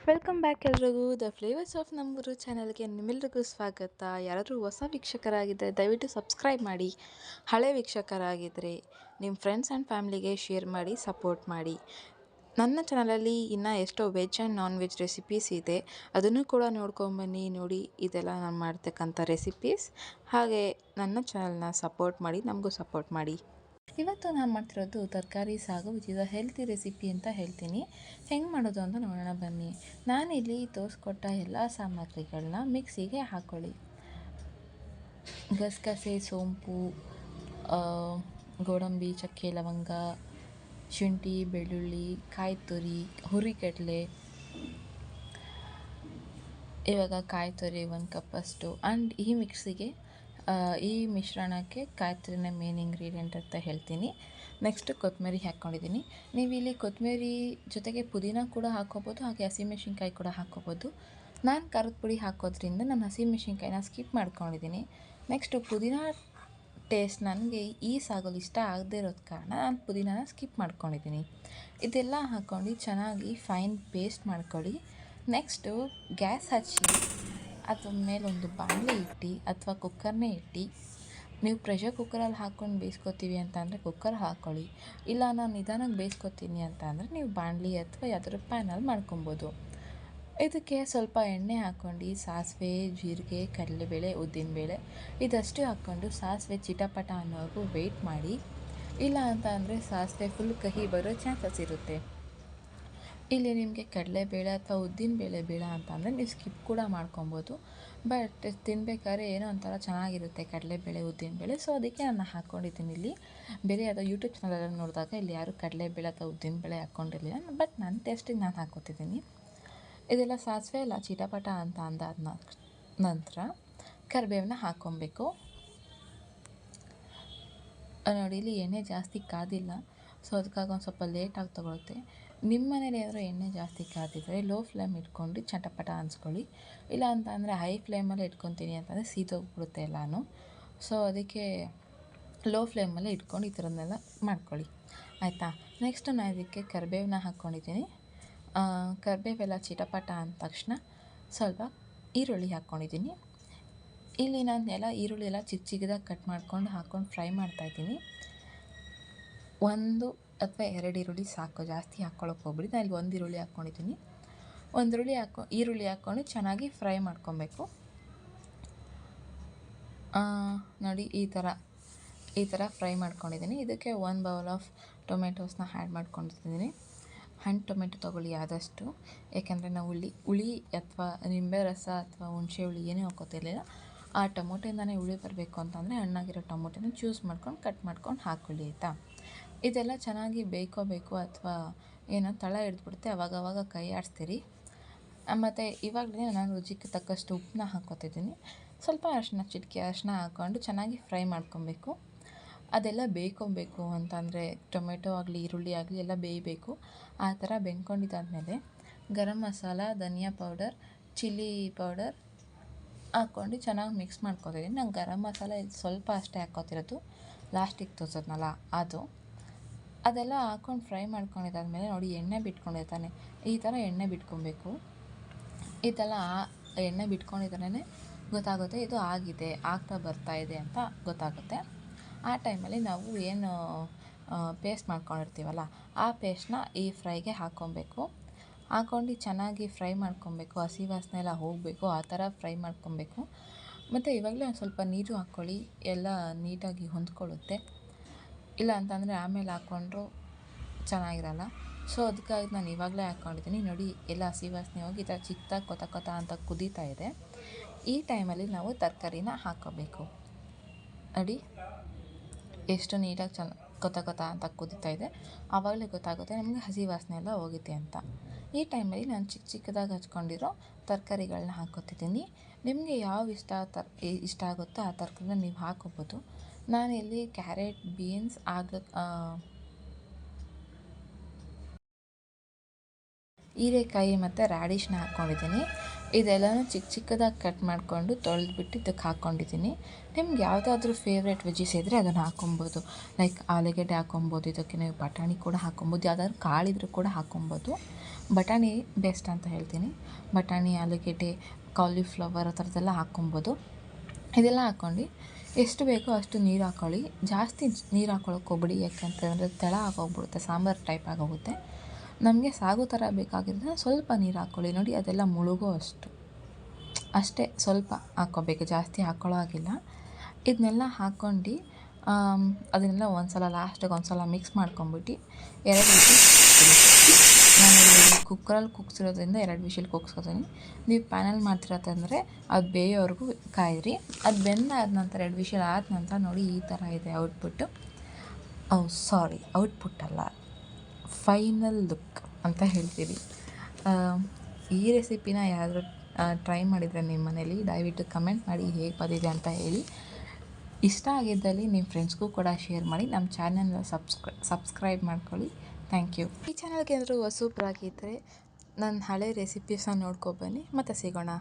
Welcome back ಎಲ್ರಿಗೂ the flavours of ನಮ್ಮೂರು ಚಾನಲ್ಗೆ ನಿಮ್ಮೆಲ್ರಿಗೂ ಸ್ವಾಗತ. ಯಾರಾದರೂ ಹೊಸ ವೀಕ್ಷಕರಾಗಿದ್ದರೆ ದಯವಿಟ್ಟು ಸಬ್ಸ್ಕ್ರೈಬ್ ಮಾಡಿ. ಹಳೆ ವೀಕ್ಷಕರಾಗಿದ್ದರೆ ನಿಮ್ಮ ಫ್ರೆಂಡ್ಸ್ ಆ್ಯಂಡ್ ಫ್ಯಾಮ್ಲಿಗೆ ಶೇರ್ ಮಾಡಿ, ಸಪೋರ್ಟ್ ಮಾಡಿ. ನನ್ನ ಚಾನಲಲ್ಲಿ ಇನ್ನೂ ಎಷ್ಟೋ veg and non veg recipes ಇದೆ, ಅದನ್ನು ಕೂಡ ನೋಡ್ಕೊಂಬನ್ನಿ. ನೋಡಿ, ಇದೆಲ್ಲ ನಾನು ಮಾಡ್ತಕ್ಕಂಥ ರೆಸಿಪೀಸ್. ಹಾಗೆ ನನ್ನ ಚಾನಲ್ನ ಸಪೋರ್ಟ್ ಮಾಡಿ, ನಮಗೂ ಸಪೋರ್ಟ್ ಮಾಡಿ. ಇವತ್ತು ನಾನು ಮಾಡ್ತಿರೋದು ತರಕಾರಿ ಸಾಗು, which is a healthy recipe ಅಂತ ಹೇಳ್ತೀನಿ. ಹೆಂಗೆ ಮಾಡೋದು ಅಂತ ನೋಡೋಣ ಬನ್ನಿ. ನಾನಿಲ್ಲಿ ತೋರಿಸ್ಕೊಟ್ಟ ಎಲ್ಲ ಸಾಮಗ್ರಿಗಳನ್ನ ಮಿಕ್ಸಿಗೆ ಹಾಕ್ಕೊಳ್ಳಿ. ಗಸಗಸೆ, ಸೋಂಪು, ಗೋಡಂಬಿ, ಚಕ್ಕೆ, ಲವಂಗ, ಶುಂಠಿ, ಬೆಳ್ಳುಳ್ಳಿ, ಕಾಯಿ ತುರಿ, ಹುರಿಗಡಲೆ. ಇವಾಗ ಕಾಯಿ ತುರಿ 1 ಕಪ್ಪಷ್ಟು. ಆ್ಯಂಡ್ ಈ ಮಿಕ್ಸಿಗೆ ಈ ಮಿಶ್ರಣಕ್ಕೆ ಕಾಯಿ ತುರಿನ ಮೇನ್ ಇಂಗ್ರೀಡಿಯೆಂಟ್ ಅಂತ ಹೇಳ್ತೀನಿ. ನೆಕ್ಸ್ಟ್ ಕೊತ್ತಂಬರಿ ಹಾಕ್ಕೊಂಡಿದ್ದೀನಿ. ನೀವು ಇಲ್ಲಿ ಕೊತ್ತಂಬರಿ ಜೊತೆಗೆ ಪುದೀನ ಕೂಡ ಹಾಕ್ಕೋಬೋದು, ಹಾಗೆ ಹಸಿಮೆಣ್ಸಿನ್ಕಾಯಿ ಕೂಡ ಹಾಕ್ಕೋಬೋದು. ನಾನು ಖಾರದ ಪುಡಿ ಹಾಕೋದ್ರಿಂದ ನಾನು ಹಸಿಮೆಣ್ಸಿನ್ಕಾಯಿನ ಸ್ಕಿಪ್ ಮಾಡ್ಕೊಂಡಿದ್ದೀನಿ. ನೆಕ್ಸ್ಟು ಪುದೀನ ಟೇಸ್ಟ್ ನನಗೆ ಈ ಸಾಗಲ್ಲಿ ಇಷ್ಟ ಆಗದೇ ಇರೋದು ಕಾರಣ ನಾನು ಪುದೀನಾನ ಸ್ಕಿಪ್ ಮಾಡ್ಕೊಂಡಿದ್ದೀನಿ. ಇದೆಲ್ಲ ಹಾಕ್ಕೊಂಡು ಚೆನ್ನಾಗಿ ಫೈನ್ ಪೇಸ್ಟ್ ಮಾಡ್ಕೊಳ್ಳಿ. ನೆಕ್ಸ್ಟು ಗ್ಯಾಸ್ ಹಚ್ಚಿ ಅದ್ರ ಮೇಲೊಂದು ಬಾಣಲೆ ಇಟ್ಟು ಅಥವಾ ಕುಕ್ಕರ್ನೇ ಇಟ್ಟು, ನೀವು ಪ್ರೆಷರ್ ಕುಕ್ಕರಲ್ಲಿ ಹಾಕ್ಕೊಂಡು ಬೇಯಿಸ್ಕೊತೀವಿ ಅಂತ ಅಂದರೆ ಕುಕ್ಕರ್ ಹಾಕ್ಕೊಳ್ಳಿ. ಇಲ್ಲ ನಾನು ನಿಧಾನಕ್ಕೆ ಬೇಯಿಸ್ಕೊತೀನಿ ಅಂತ ಅಂದರೆ ನೀವು ಬಾಣಲಿ ಅಥವಾ ಯಾವ್ದಾದ್ರು ಪ್ಯಾನಲ್ಲಿ ಮಾಡ್ಕೊಬೋದು. ಇದಕ್ಕೆ ಸ್ವಲ್ಪ ಎಣ್ಣೆ ಹಾಕ್ಕೊಂಡು ಸಾಸಿವೆ, ಜೀರಿಗೆ, ಕಡಲೆಬೇಳೆ, ಉದ್ದಿನಬೇಳೆ ಇದಷ್ಟು ಹಾಕ್ಕೊಂಡು ಸಾಸಿವೆ ಚಿಟಪಟ ಅನ್ನೋವರೆಗೂ ವೆಯ್ಟ್ ಮಾಡಿ. ಇಲ್ಲ ಅಂತ ಅಂದರೆ ಸಾಸಿವೆ ಫುಲ್ ಕಹಿ ಬರೋ ಚಾನ್ಸಸ್ ಇರುತ್ತೆ. ಇಲ್ಲಿ ನಿಮಗೆ ಕಡಲೆಬೇಳೆ ಅಥವಾ ಉದ್ದಿನಬೇಳೆ ಬೇಡ ಅಂತ ಅಂದರೆ ನೀವು ಸ್ಕಿಪ್ ಕೂಡ ಮಾಡ್ಕೊಬೋದು. ಬಟ್ ತಿನ್ಬೇಕಾದ್ರೆ ಏನೋ ಒಂಥರ ಚೆನ್ನಾಗಿರುತ್ತೆ ಕಡಲೆಬೇಳೆ, ಉದ್ದಿನಬೇಳೆ. ಸೊ ಅದಕ್ಕೆ ನಾನು ಹಾಕ್ಕೊಂಡಿದ್ದೀನಿ. ಇಲ್ಲಿ ಬೇರೆ ಯಾವುದೋ ಯೂಟ್ಯೂಬ್ ಚಾನಲಲ್ಲಿ ನೋಡಿದಾಗ ಇಲ್ಲಿ ಯಾರೂ ಕಡಲೆಬೇಳೆ ಅಥವಾ ಉದ್ದಿನಬೇಳೆ ಹಾಕ್ಕೊಂಡಿರಲಿಲ್ಲ, ಬಟ್ ನನ್ನ ಟೇಸ್ಟಿಗೆ ನಾನು ಹಾಕ್ಕೊತಿದ್ದೀನಿ. ಇದೆಲ್ಲ ಸಾಸಿವೆ ಎಲ್ಲ ಚಿಟಪಟ ಅಂತ ಅಂದಾದ ನಂತರ ಕರಿಬೇವನ್ನ ಹಾಕ್ಕೊಬೇಕು. ನೋಡಿ, ಇಲ್ಲಿ ಎಣ್ಣೆ ಜಾಸ್ತಿ ಕಾದಿಲ್ಲ, ಸೊ ಅದಕ್ಕಾಗಿ ಒಂದು ಸ್ವಲ್ಪ ಲೇಟಾಗಿ ತೊಗೊಳುತ್ತೆ. ನಿಮ್ಮ ಮನೇಲಿ ಏನಾದರೂ ಎಣ್ಣೆ ಜಾಸ್ತಿ ಕಾದಿದ್ರೆ ಲೋ ಫ್ಲೇಮ್ ಇಟ್ಕೊಂಡು ಚಟಪಟ ಅನ್ಸ್ಕೊಳ್ಳಿ. ಇಲ್ಲ ಅಂತ ಅಂದರೆ ಹೈ ಫ್ಲೇಮಲ್ಲೇ ಇಟ್ಕೊತೀನಿ ಅಂತಂದರೆ ಸೀದೋಗ್ಬಿಡುತ್ತೆ ಎಲ್ಲನೂ. ಸೊ ಅದಕ್ಕೆ ಲೋ ಫ್ಲೇಮಲ್ಲೇ ಇಟ್ಕೊಂಡು ಈ ಥರದ್ದನ್ನೆಲ್ಲ ಮಾಡ್ಕೊಳ್ಳಿ, ಆಯಿತಾ. ನೆಕ್ಸ್ಟು ನಾನು ಇದಕ್ಕೆ ಕರಿಬೇವನ್ನ ಹಾಕ್ಕೊಂಡಿದ್ದೀನಿ. ಕರಿಬೇವೆಲ್ಲ ಚಿಟಪಟ ಅಂದ ತಕ್ಷಣ ಸ್ವಲ್ಪ ಈರುಳ್ಳಿ ಹಾಕ್ಕೊಂಡಿದ್ದೀನಿ. ಇಲ್ಲಿ ನಾನು ಈರುಳ್ಳಿ ಎಲ್ಲ ಚಿಕ್ಕ ಚಿಕ್ಕದಾಗಿ ಕಟ್ ಮಾಡ್ಕೊಂಡು ಹಾಕ್ಕೊಂಡು ಫ್ರೈ ಮಾಡ್ತಾಯಿದ್ದೀನಿ. 1 ಅಥವಾ 2 ಈರುಳ್ಳಿ ಸಾಕು, ಜಾಸ್ತಿ ಹಾಕ್ಕೊಳ್ಳೋಕೆ ಹೋಗ್ಬಿಡಿ. ನಾನು ಇಲ್ಲಿ 1 ಈರುಳ್ಳಿ ಹಾಕ್ಕೊಂಡಿದ್ದೀನಿ. 1 ಈರುಳ್ಳಿ ಹಾಕ್ಕೊಂಡು ಚೆನ್ನಾಗಿ ಫ್ರೈ ಮಾಡ್ಕೊಬೇಕು. ನೋಡಿ, ಈ ಥರ ಫ್ರೈ ಮಾಡ್ಕೊಂಡಿದ್ದೀನಿ. ಇದಕ್ಕೆ 1 ಬೌಲ್ ಆಫ್ ಟೊಮೆಟೋಸ್ನ ಆ್ಯಡ್ ಮಾಡ್ಕೊಂಡಿದ್ದೀನಿ. ಹಣ್ಣು ಟೊಮೆಟೊ ತೊಗೊಳ್ಳಿ ಆದಷ್ಟು, ಏಕೆಂದರೆ ನಾವು ಹುಳಿ ಅಥವಾ ನಿಂಬೆ ರಸ ಅಥವಾ ಹುಣಸೆ ಹುಳಿ ಏನೂ ಹಾಕೋತಿರ್ಲಿಲ್ಲ. ಆ ಟೊಮೊಟೊಯಿಂದನೇ ಹುಳಿ ಬರಬೇಕು ಅಂತಂದರೆ ಹಣ್ಣಾಗಿರೋ ಟೊಮೊಟೊನ ಚೂಸ್ ಮಾಡ್ಕೊಂಡು ಕಟ್ ಮಾಡ್ಕೊಂಡು ಹಾಕ್ಕೊಳ್ಳಿ, ಆಯಿತಾ. ಇದೆಲ್ಲ ಚೆನ್ನಾಗಿ ಬೇಯ್ಕೋಬೇಕು, ಅಥವಾ ಏನೋ ತಳ ಹಿಡಿದ್ಬಿಡುತ್ತೆ, ಅವಾಗವಾಗ ಕೈ ಆಡಿಸ್ತೀರಿ. ಮತ್ತು ಇವಾಗಲೇ ನಾನು ರುಚಿಗೆ ತಕ್ಕಷ್ಟು ಉಪ್ಪನ್ನ ಹಾಕ್ಕೊತಿದ್ದೀನಿ. ಸ್ವಲ್ಪ ಚಿಟಿಕೆ ಅರಿಶಿನ ಹಾಕ್ಕೊಂಡು ಚೆನ್ನಾಗಿ ಫ್ರೈ ಮಾಡ್ಕೊಬೇಕು. ಅದೆಲ್ಲ ಬೇಯ್ಕೊಬೇಕು ಅಂತಂದರೆ ಟೊಮೆಟೊ ಆಗಲಿ ಈರುಳ್ಳಿ ಆಗಲಿ ಎಲ್ಲ ಬೇಯಬೇಕು. ಆ ಥರ ಬೆಂದ್ಕೊಂಡಿದ್ದಾದಮೇಲೆ ಗರಂ ಮಸಾಲ, ಧನಿಯಾ ಪೌಡರ್, ಚಿಲ್ಲಿ ಪೌಡರ್ ಹಾಕ್ಕೊಂಡು ಚೆನ್ನಾಗಿ ಮಿಕ್ಸ್ ಮಾಡ್ಕೊತಿದ್ದೀನಿ. ನಾನು ಗರಂ ಮಸಾಲ ಸ್ವಲ್ಪ ಅಷ್ಟೇ ಹಾಕ್ಕೊತಿರೋದು, ಲಾಸ್ಟಿಗೆ ತೋರಿಸೋದ್ನಲ್ಲ ಅದು. ಅದೆಲ್ಲ ಹಾಕ್ಕೊಂಡು ಫ್ರೈ ಮಾಡ್ಕೊಂಡಿದ್ದಾದಮೇಲೆ ನೋಡಿ, ಎಣ್ಣೆ ಬಿಟ್ಕೊಂಡಿರ್ತಾನೆ, ಈ ಥರ ಎಣ್ಣೆ ಬಿಟ್ಕೊಬೇಕು. ಇದೆಲ್ಲ ಎಣ್ಣೆ ಬಿಟ್ಕೊಂಡಿದ್ರೇ ಗೊತ್ತಾಗುತ್ತೆ ಇದು ಆಗಿದೆ, ಆಗ್ತಾ ಬರ್ತಾಯಿದೆ ಅಂತ ಗೊತ್ತಾಗುತ್ತೆ. ಆ ಟೈಮಲ್ಲಿ ನಾವು ಏನು ಪೇಸ್ಟ್ ಮಾಡ್ಕೊಂಡಿರ್ತೀವಲ್ಲ, ಆ ಪೇಸ್ಟ್ನ ಈ ಫ್ರೈಗೆ ಹಾಕ್ಕೊಬೇಕು. ಹಾಕ್ಕೊಂಡು ಚೆನ್ನಾಗಿ ಫ್ರೈ ಮಾಡ್ಕೊಬೇಕು, ಹಸಿ ವಾಸನೆ ಎಲ್ಲ ಹೋಗಬೇಕು, ಆ ಥರ ಫ್ರೈ ಮಾಡ್ಕೊಬೇಕು. ಮತ್ತು ಇವಾಗಲೇ ಒಂದು ಸ್ವಲ್ಪ ನೀರು ಹಾಕ್ಕೊಳ್ಳಿ, ಎಲ್ಲ ನೀಟಾಗಿ ಹೊಂದ್ಕೊಳ್ಳುತ್ತೆ. ಇಲ್ಲ ಅಂತಂದರೆ ಆಮೇಲೆ ಹಾಕ್ಕೊಂಡ್ರು ಚೆನ್ನಾಗಿರಲ್ಲ. ಸೊ ಅದಕ್ಕಾಗಿ ನಾನು ಇವಾಗಲೇ ಹಾಕ್ಕೊಂಡಿದ್ದೀನಿ. ನೋಡಿ, ಎಲ್ಲ ಹಸಿ ವಾಸನೆ ಹೋಗಿ ಈ ಥರ ಚಿಕ್ಕದಾಗಿ ಕೊತ ಅಂತ ಕುದೀತಾ ಇದೆ. ಈ ಟೈಮಲ್ಲಿ ನಾವು ತರಕಾರಿನ ಹಾಕ್ಕೋಬೇಕು. ನೋಡಿ, ಎಷ್ಟು ನೀಟಾಗಿ ಕೊತ ಅಂತ ಕುದೀತಾ ಇದೆ. ಆವಾಗಲೇ ಗೊತ್ತಾಗುತ್ತೆ ನಮಗೆ ಹಸಿ ವಾಸನೆ ಎಲ್ಲ ಹೋಗಿದೆ ಅಂತ. ಈ ಟೈಮಲ್ಲಿ ನಾನು ಚಿಕ್ಕದಾಗಿ ಹಚ್ಕೊಂಡಿರೋ ತರಕಾರಿಗಳನ್ನ ಹಾಕ್ಕೊತಿದ್ದೀನಿ. ನಿಮಗೆ ಯಾವ ಇಷ್ಟ ಆಗುತ್ತೋ ಆ ತರಕಾರಿನ ನೀವು ಹಾಕ್ಕೋಬೋದು. ನಾನಿಲ್ಲಿ ಕ್ಯಾರೆಟ್, ಬೀನ್ಸ್, ಹೀರೆಕಾಯಿ ಮತ್ತು ರ್ಯಾಡಿಶ್ನ ಹಾಕ್ಕೊಂಡಿದ್ದೀನಿ. ಇದೆಲ್ಲನೂ ಚಿಕ್ಕ ಚಿಕ್ಕದಾಗಿ ಕಟ್ ಮಾಡಿಕೊಂಡು ತೊಳೆದ್ಬಿಟ್ಟು ಇದಕ್ಕೆ ಹಾಕ್ಕೊಂಡಿದ್ದೀನಿ. ನಿಮ್ಗೆ ಯಾವುದಾದ್ರೂ ಫೇವ್ರೆಟ್ ವೆಜ್ಜೀಸ್ ಇದ್ದರೆ ಅದನ್ನು ಹಾಕ್ಕೊಬೋದು. ಲೈಕ್ ಆಲೂಗೆಡ್ಡೆ ಹಾಕ್ಕೊಬೋದು, ಇದಕ್ಕೆ ನೀವು ಬಟಾಣಿ ಕೂಡ ಹಾಕ್ಕೊಬೋದು, ಯಾವ್ದಾದ್ರು ಕಾಳಿದ್ರೂ ಕೂಡ ಹಾಕ್ಕೊಬೋದು. ಬಟಾಣಿ ಬೆಸ್ಟ್ ಅಂತ ಹೇಳ್ತೀನಿ. ಬಟಾಣಿ, ಆಲೂಗೆಡ್ಡೆ, ಕಾಲಿಫ್ಲವರ್ ಆ ಥರದ್ದೆಲ್ಲ ಹಾಕ್ಕೊಬೋದು. ಇದೆಲ್ಲ ಹಾಕ್ಕೊಂಡು ಎಷ್ಟು ಬೇಕೋ ಅಷ್ಟು ನೀರು ಹಾಕ್ಕೊಳ್ಳಿ. ಜಾಸ್ತಿ ನೀರು ಹಾಕ್ಕೊಳ್ಳೋಕೆ ಹೋಗ್ಬಿಡಿ, ಯಾಕಂತಂದರೆ ತೆಳ ಆಗೋಗ್ಬಿಡುತ್ತೆ, ಸಾಂಬಾರು ಟೈಪ್ ಆಗೋಗುತ್ತೆ. ನಮಗೆ ಸಾಗು ಥರ ಬೇಕಾಗಿದ್ದರೆ ಸ್ವಲ್ಪ ನೀರು ಹಾಕ್ಕೊಳ್ಳಿ. ನೋಡಿ ಅದೆಲ್ಲ ಮುಳುಗೋ ಅಷ್ಟೇ ಸ್ವಲ್ಪ ಹಾಕ್ಕೋಬೇಕು, ಜಾಸ್ತಿ ಹಾಕ್ಕೊಳ್ಳೋ ಹಾಗಿಲ್ಲ. ಇದನ್ನೆಲ್ಲ ಹಾಕ್ಕೊಂಡು ಅದನ್ನೆಲ್ಲ ಲಾಸ್ಟಿಗೆ ಒಂದು ಸಲ ಮಿಕ್ಸ್ ಮಾಡ್ಕೊಂಬಿಟ್ಟು 2 ವಿಷಲ್ ನಾನು ಕುಕ್ಕರಲ್ಲಿ ಕೂಗ್ಸಿರೋದ್ರಿಂದ 2 ವಿಷಲ್ ಕೂಗ್ಸ್ಕೊತೀನಿ. ನೀವು ಪ್ಯಾನಲ್ಲಿ ಮಾಡ್ತಿರತ್ತಂದರೆ ಅದು ಬೇಯೋವರೆಗೂ ಕಾಯಿರಿ. ಅದು ಬೆಂದಾದ ನಂತರ 2 ವಿಷಲ್ ಆದ ನಂತರ ನೋಡಿ ಈ ಥರ ಇದೆ ಔಟ್ಪುಟ್ಟು. ಔಟ್ಪುಟ್ ಅಲ್ಲ, ಫೈನಲ್ ಲುಕ್ ಅಂತ ಹೇಳ್ತೀವಿ. ಈ ರೆಸಿಪಿನ ಯಾರಾದರೂ ಟ್ರೈ ಮಾಡಿದರೆ ನಿಮ್ಮ ಮನೇಲಿ ದಯವಿಟ್ಟು ಕಮೆಂಟ್ ಮಾಡಿ ಹೇಗೆ ಬಂದಿದೆ ಅಂತ ಹೇಳಿ. ಇಷ್ಟ ಆಗಿದ್ದಲ್ಲಿ ನಿಮ್ಮ ಫ್ರೆಂಡ್ಸ್ಗೂ ಕೂಡ ಶೇರ್ ಮಾಡಿ. ನಮ್ಮ ಚಾನಲ್ನ ಸಬ್ಸ್ಕ್ರೈಬ್ ಮಾಡ್ಕೊಳ್ಳಿ. Thank you. ಈ ಚಾನಲ್ಗೆ ಏನಾದರೂ ಹೊಸಬ್ರಾಗಿದ್ದರೆ ನನ್ನ ಹಳೆ ರೆಸಿಪೀಸ್ನ ನೋಡ್ಕೊಬನ್ನಿ. ಮತ್ತೆ ಸಿಗೋಣ.